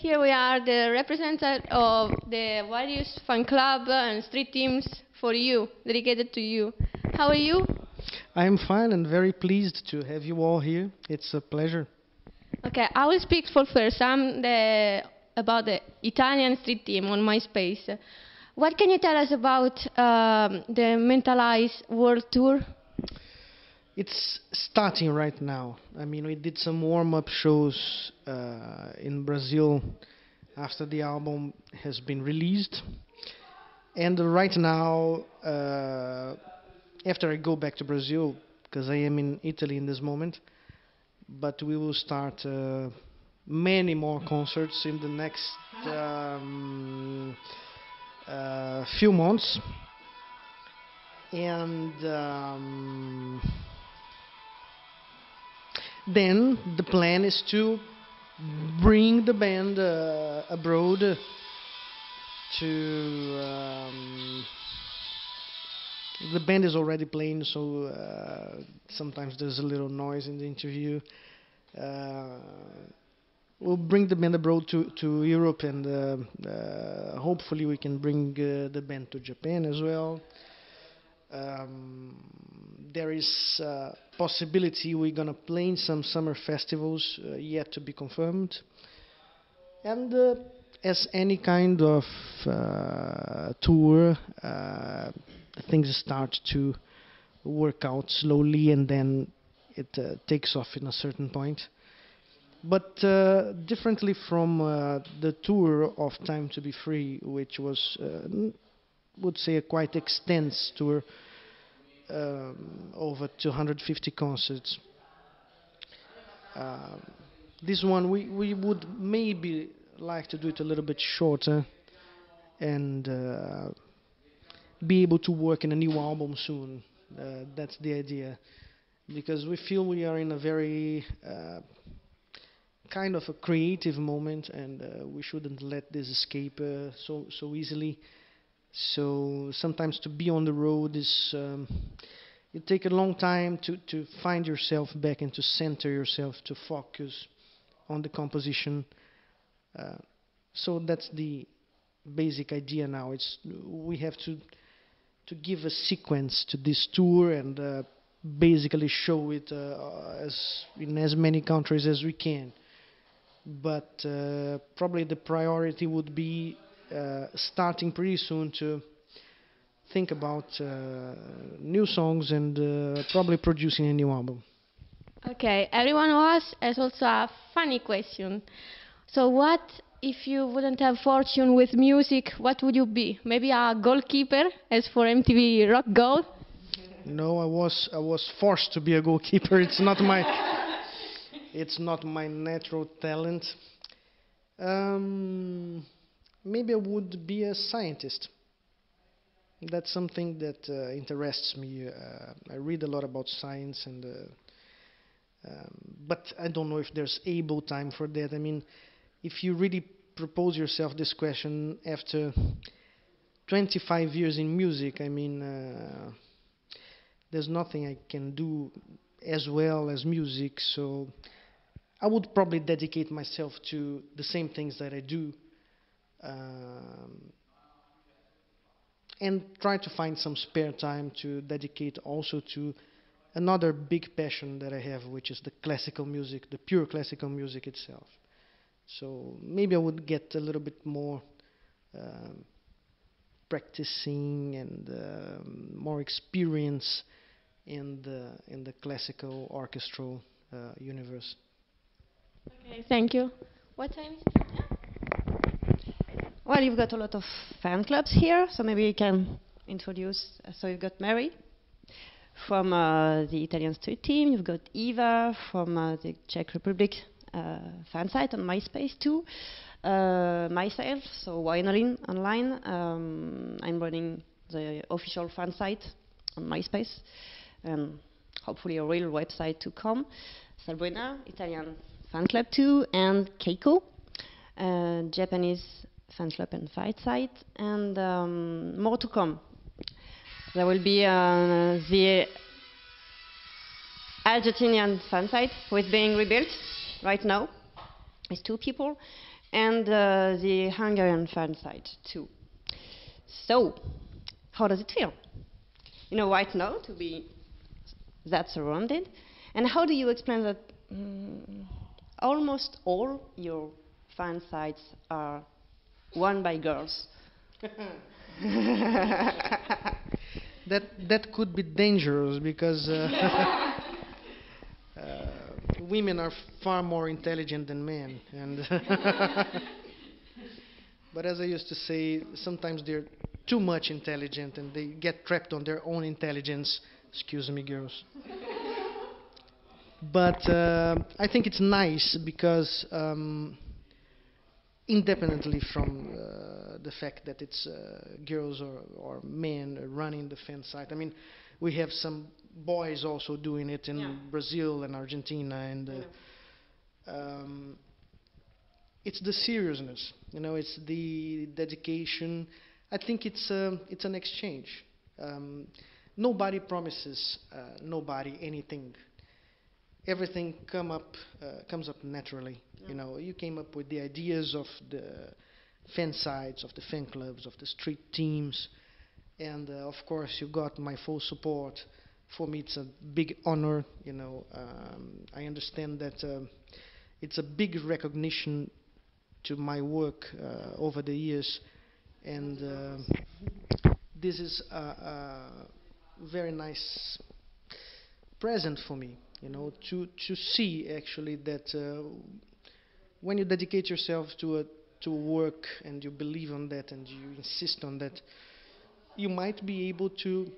Here we are, the representative of the various fan club and street teams for you, dedicated to you. How are you? I'm fine and very pleased to have you all here. It's a pleasure. Okay, I will speak for first. About the Italian street team on MySpace. What can you tell us about the Mentalize World Tour? It's starting right now. I mean, we did some warm-up shows in Brazil after the album has been released. And right now, after I go back to Brazil, because I am in Italy in this moment, but we will start many more concerts in the next few months. And then the plan is to bring the band abroad to the band is already playing, so sometimes there's a little noise in the interview. We'll bring the band abroad to Europe, and hopefully we can bring the band to Japan as well. There is possibility we're gonna play in some summer festivals yet to be confirmed. And as any kind of tour, things start to work out slowly, and then it takes off in a certain point. But differently from the tour of Time to Be Free, which was, would say, a quite extensive tour, over 250 concerts. This one we would maybe like to do it a little bit shorter and be able to work in a new album soon. That's the idea, because we feel we are in a very kind of a creative moment, and we shouldn't let this escape so easily. So sometimes to be on the road is it takes a long time to find yourself back and to center yourself, to focus on the composition. So that's the basic idea now. We have to give a sequence to this tour and basically show it in as many countries as we can. But probably the priority would be starting pretty soon to think about new songs and probably producing a new album. Okay, everyone of us has also a funny question. So what if you wouldn't have fortune with music, what would you be? Maybe a goalkeeper, as for MTV Rock Goal? No, I was forced to be a goalkeeper. It's not my natural talent. Maybe I would be a scientist. That's something that interests me. I read a lot about science, and but I don't know if there's able time for that. I mean, if you really propose yourself this question after 25 years in music, I mean, there's nothing I can do as well as music, so I would probably dedicate myself to the same things that I do, and try to find some spare time to dedicate also to another big passion that I have, which is the classical music, the pure classical music itself. So maybe I would get a little bit more practicing and more experience in the classical orchestral universe. Okay, thank you. What time is it? Well, you've got a lot of fan clubs here, so maybe you can introduce. So you've got Mary from the Italian street team. You've got Eva from the Czech Republic fan site on MySpace too. Myself, so Winery Online. I'm running the official fan site on MySpace, and hopefully a real website to come. Sabrina, Italian fan club too, and Keiko, Japanese fan club and fight site, and more to come. There will be the Argentinian fan site, who is being rebuilt right now. It's 2 people, and the Hungarian fan side too. So, how does it feel? Right now to be that surrounded, and how do you explain that almost all your fan sites are run by girls? That could be dangerous because women are far more intelligent than men, and but as I used to say, sometimes they're too much intelligent and they get trapped on their own intelligence. Excuse me, girls. But I think it's nice because independently from the fact that it's girls or men running the fan site. I mean, we have some boys also doing it in Brazil and Argentina, and it's the seriousness, it's the dedication. I think it's an exchange. Nobody promises nobody anything. Everything comes up naturally. You came up with the ideas of the fan sites, of the fan clubs, of the street teams, and of course you got my full support. For me, it's a big honor. I understand that it's a big recognition to my work over the years, and this is a very nice present for me. To see actually that when you dedicate yourself to work and you believe on that and you insist on that, you might be able to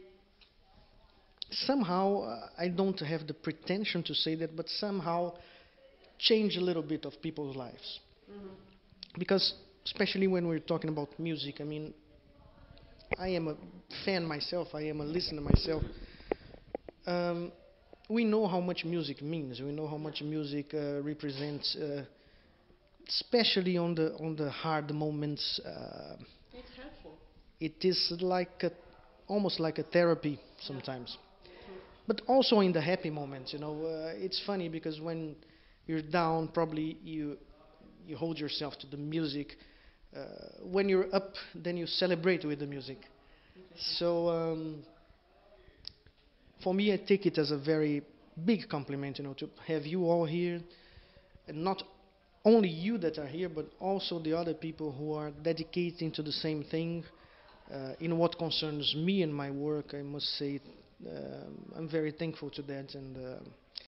somehow, I don't have the pretension to say that, but somehow change a little bit of people's lives. Because especially when we're talking about music, I mean, I am a fan myself, I am a listener myself. We know how much music means. We know how much music represents, especially on the hard moments. It's helpful. It is almost like a therapy sometimes. But also in the happy moments, it's funny because when you're down, probably you hold yourself to the music. When you're up, then you celebrate with the music. So for me, I take it as a very big compliment, to have you all here, and not only you that are here, but also the other people who are dedicating to the same thing. In what concerns me and my work, I must say I'm very thankful to that, and